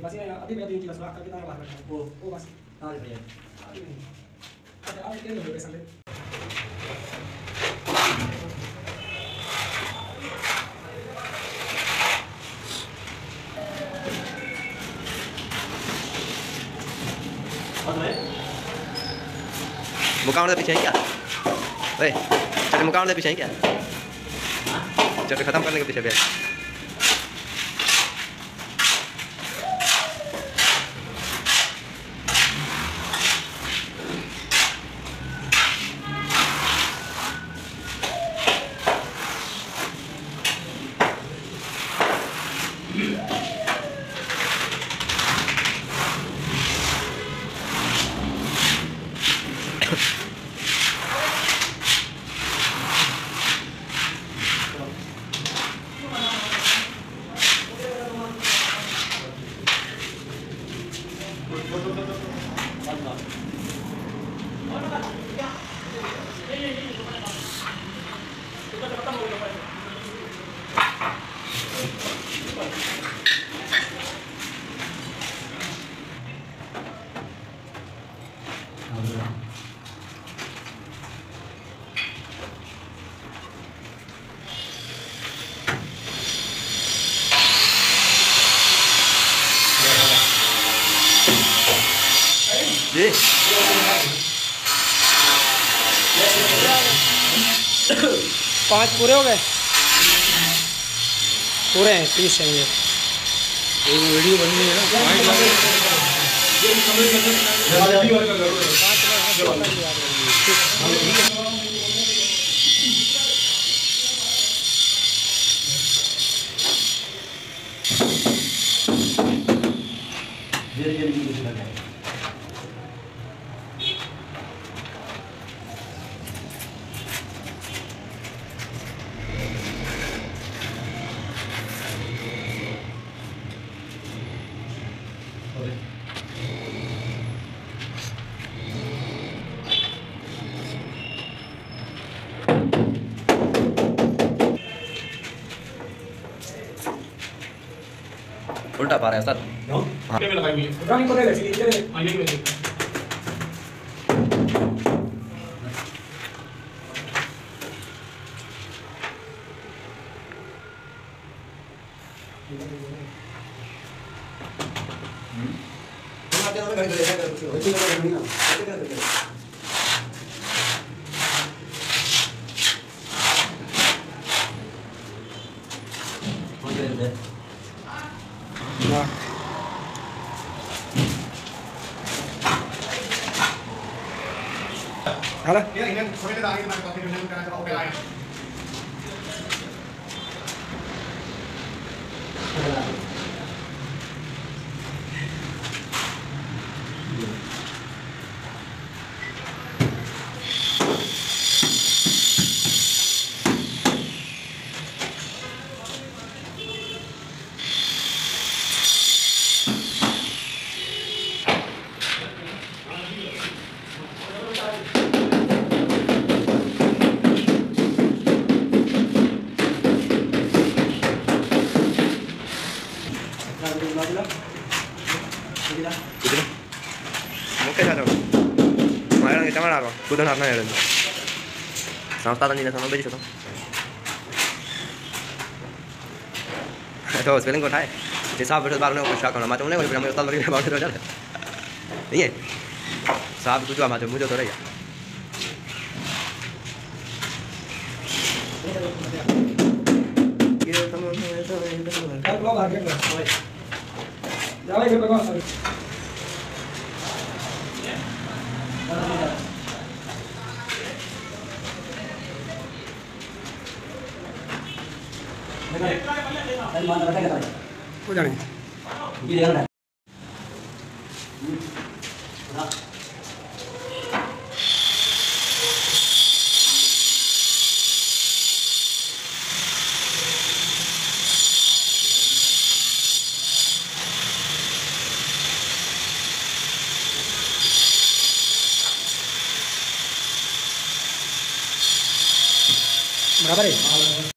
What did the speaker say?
बस ये अभी मैं 3 किलो सुराख करके तारा बाहर रखा वो बस आज भैया अच्छा आज क्या हो गया साले मुकाबले पीछे है क्या? ओए चल मुकाबले पीछे है क्या? चल खत्म करने के पीछे बैठ। जी 5 पूरे हो गए पूरे हैं 30 हैं ये वीडियो बननी है ना उल्टा पा रहा है सर। हाँ ड्राइंग को दे दे सीधे हां यही में Hả? Cái này nên cái này mà có thể nên cái ok lại. muka saja. Mana kita mana apa? Kuda harna ya lagi. Sama tadi nih sama baju itu. तो spelling को उठाए साहब बेटे बार में शौक होना माचो नहीं कोई मैं उतार लगे बात हो जाए नहीं है साहब कुछ माचो मुझे तो रहेगा Các lo hàng cái rồi. Ra đây cho con. हो जाने बराबर है।